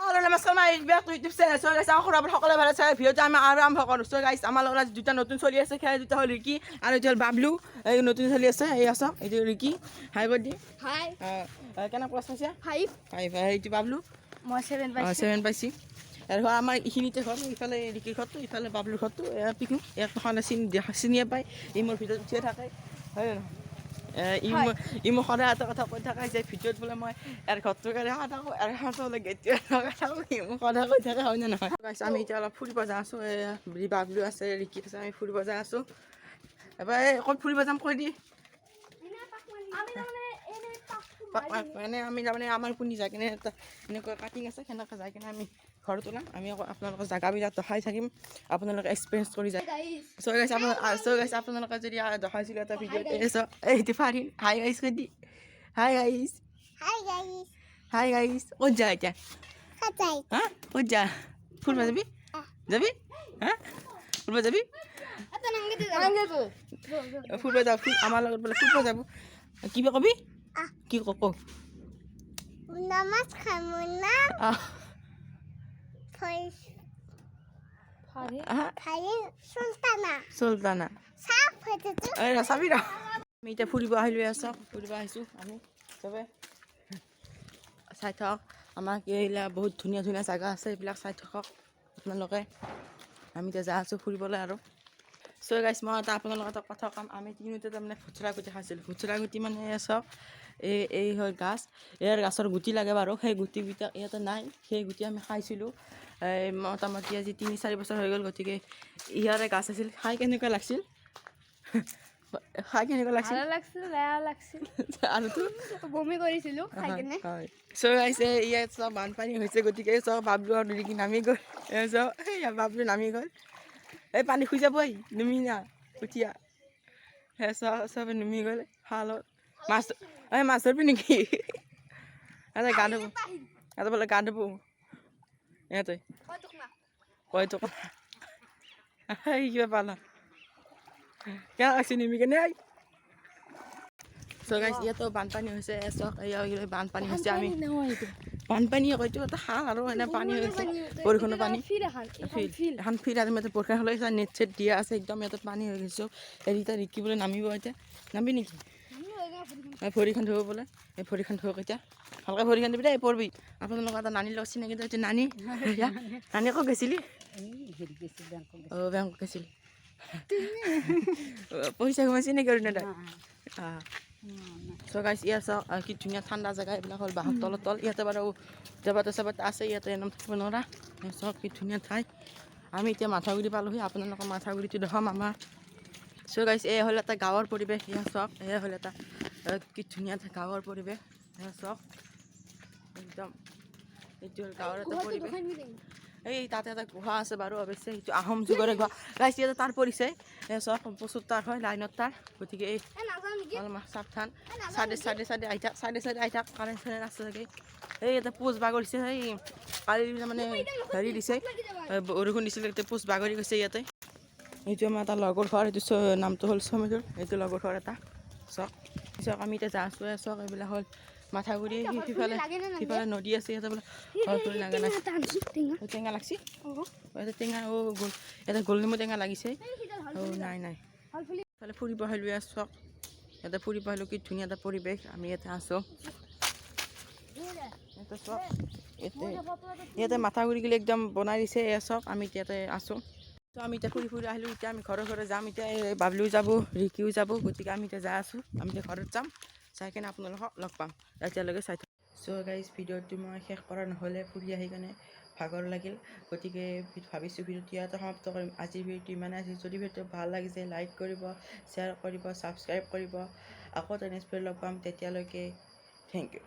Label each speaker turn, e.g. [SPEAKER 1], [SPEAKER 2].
[SPEAKER 1] Hello, namaskar my back to YouTube channel. So guys, ako rapat সকলে ভালো আছে ভিডিওটা আমি আরম্ভ করব। So guys, আমার লগৰ দুটা নতুন চলি আছে খেলা দুটা হল ৰিকি আৰু এটা হল বাবলু। এই নতুন চলি আছে এই আছে এইটো ৰিকি। হাই বডি।
[SPEAKER 2] হাই।
[SPEAKER 1] কেনে ক্লাছ পাইছা?
[SPEAKER 2] 5
[SPEAKER 1] এইটো বাবলু।
[SPEAKER 2] মই 7 পাইছি।
[SPEAKER 1] 7 পাইছি। আৰু আমাৰ ইখিনিতে ঘৰ ইফালে ৰিকিৰ ঘৰটো ইফালে বাবলুৰ ঘৰটো পিকু এখন চিনিয়ে পায় এই মোৰ ভিডিঅ'ত উঠিয়ে থাকে হয় না ইমো সদায় এটা কথা কৈ থাকে যে ভিডিঅ'ত বোলে মই ইয়াৰ ঘৰটো কাৰণে থাকোঁ ইয়াৰ ঘৰটো বোলে গেটটো থাকোঁ ইমো সদায় কৈ থাকে হয় নে নহয় আমি এতিয়া অলপ ফুৰিব যাই আছোঁ বাবলু আছে ৰিকি আছে আমি ফুৰিব যাই আছোঁ এবাৰ ক'ত ফুৰিব যাম কৈ দি মানে আমি তাৰমানে আমাৰ পুনি যাই কিনে এটা এনেকুৱা কাটিং আছে সেনেকৈ যাই কিনে আমি ঘৰত ওলাম আমি আকৌ আপোনালোকৰ জেগাবিলাক দেখাই থাকিম আপোনালোকে এক্সপিৰিয়েঞ্চ কৰি যায় চ' গাইছ আপোনালোকে যদি দেখাইছিলোঁ এটা ভিডিঅ'ত এইটো ফাৰিন হাই গাইছ কৈ দি হাই গাইছ হাই গাইছ ক'ত যা এতিয়া হা ক'ত যা ফুৰিব যাবি যাবি হা ফুৰিব যাবি ফুৰিব যাওঁ আমাৰ লগত বোলে ফুৰিব যাব কিবা কবি কি ক
[SPEAKER 3] নমস্কাৰ মোৰ নাম
[SPEAKER 1] চুলতানা চাবি ৰ আমি এতিয়া ফুৰিব আহিলোঁ ফুৰিব আহিছোঁ আমি চবে চাই থাকক আমাক এইবিলাক বহুত ধুনীয়া ধুনীয়া জেগা আছে এইবিলাক চাই থাকক আপোনালোকে আমি এতিয়া যাই আছোঁ ফুৰিবলৈ আৰু চ' গাইছ মই এটা আপোনালোকৰ এটা কথা ক'ম আমি তিনিওতে তাৰমানে খুচুৰা গুটি খাইছিলোঁ খুচুৰা গুটি মানে চাওক এই হয় গাছ ইয়াৰ গাছৰ গুটি লাগে বাৰু সেই গুটিকেইটা ইয়াতে নাই সেই গুটি আমি খাইছিলোঁ মোটামুটি আজি 3-4 বছৰ হৈ গ'ল গতিকে ইয়াৰে গাছ আছিল খাই কেনেকুৱা লাগিছিল
[SPEAKER 2] বেয়া লাগছিল
[SPEAKER 1] আৰু
[SPEAKER 2] বমি কৰিছিলোঁ খাই কিনে
[SPEAKER 1] হয় চ' গাইছে ইয়াত চব বানপানী হৈছে গতিকে চব বাবলু আৰু ৰিকি নামি গ'ল চব বাবলু নামি গ'ল এই পানী শুই যাবই নুমি না উঠিয়া চবে নুমি গ'ল শালত মাছ মাছ ধৰিবি নেকি এটা গা ধুব এটা বোলে গা ধুব ইয়াতে কয় তো কিবা পালা কেনে লাগছে নিমি কেনে চ' গাইছ ইয়াতো বানপানী হৈছে চক বানপানী হৈছে আমি বানপানী হয়তো এটা শাল আৰু এনে পানী হৈছে বৰষুণৰ পানী এখন ফিৰ আৰু ইয়াতে বৰষুণ হ'লে নেট চেট দিয়া আছে একদম ইয়াতে পানী হৈ গৈছে এতিয়া ৰিকিবলৈ নামিব এতিয়া নামি নেকি ভৰিখন ধুব বোলে এই ভৰিখন ধুব এতিয়া ভালকৈ ভৰিখন দিবি দেই পৰবি আপোনালোকৰ এটা নানীৰ লগত চিনাকি এইটো নানী নানী আকৌ গৈছিলি বেংক গৈছিলি পইচা ঘুমাইছি নেকি আৰু দাদা চ' গাইছ ইয়াত চাওক কি ধুনীয়া ঠাণ্ডা জেগা এইবিলাক হ'ল বাঁহৰ তলত ইয়াতে বাৰু জেবাতে চেবাতে আছে ইয়াতে একদম থাকিব নোৱাৰা চাওক কি ধুনীয়া ঠাই আমি এতিয়া মাথাগুৰি পালোহি আপোনালোকৰ মাথাগুৰিটো দেখাম আমাৰ চ' গাইছ এই হ'ল এটা গাঁৱৰ পৰিৱেশ এয়া চাওক এয়া হ'ল এটা কি ধুনীয়া গাঁৱৰ পৰিৱেশ এয়া চাওক একদম এইটো হ'ল গাঁৱৰ এটা পৰিৱেশ এই তাতে এটা গুহা আছে বাৰু অৱশ্যে সেইটো আহোম যুগৰে গুহা গাইছ ইয়াতে তাৰ পৰিছে চব প্ৰচুৰ তাৰ হয় লাইনত তাৰ গতিকে এই সাৱধান চাইডে আহি থাক কাৰেণ্ট চাৰেণ্ট আছে চাগে এই এটা পোষ্ট বাগৰিছে এই কালি মানে হেৰি দিছে বৰষুণ দিছিলে এতিয়া পোষ্ট বাগৰি গৈছে ইয়াতে এইটো আমাৰ এটা লগৰ ঘৰ এইটো নামটো হ'ল চমিদুৰ এইটো লগৰ ঘৰ এটা চাওক আমি এতিয়া যাই আছোঁ চাওক এইবিলাক হ'ল মাথাগুৰি সিফালে নদী আছে ইয়াতে বোলে টেঙা লাগছি টেঙা গ'ল ইয়াতে গোল নেমু টেঙা লাগিছে নাই ইফালে ফুৰিব আহিলোঁ চাওক ইয়াতে ফুৰিব আহিলোঁ কি ধুনীয়া এটা পৰিৱেশ আমি ইয়াতে আছোঁ ইয়াতে মাথাগুৰিগিলি একদম বনাই দিছে এয়া চাওক আমি ইয়াতে আছোঁ ত' আমি এতিয়া ফুৰি আহিলোঁ এতিয়া আমি ঘৰে যাম এতিয়া এই বাবলুও যাব ৰিকিও যাব গতিকে আমি এতিয়া যাই আছোঁ আমি এতিয়া ঘৰত যাম চাই কিনে আপোনালোকক লগ পাম এতিয়ালৈকে চাই থাকক চ' গাইজ ভিডিঅ'টো মই শেষ কৰা নহ'লে ফুৰি আহি কিনে ভাগৰ লাগিল গতিকে ভাবিছোঁ ভিডিঅ'টো ইয়াতে সমাপ্ত কৰিম আজিৰ ভিডিঅ'টো ইমানে আছিল যদি ভিডিঅ'টো ভাল লাগিছে লাইক কৰিব শ্বেয়াৰ কৰিব ছাবস্ক্ৰাইব কৰিব আকৌ নেক্সট ভিডিঅ'ত লগ পাম তেতিয়ালৈকে থেংক ইউ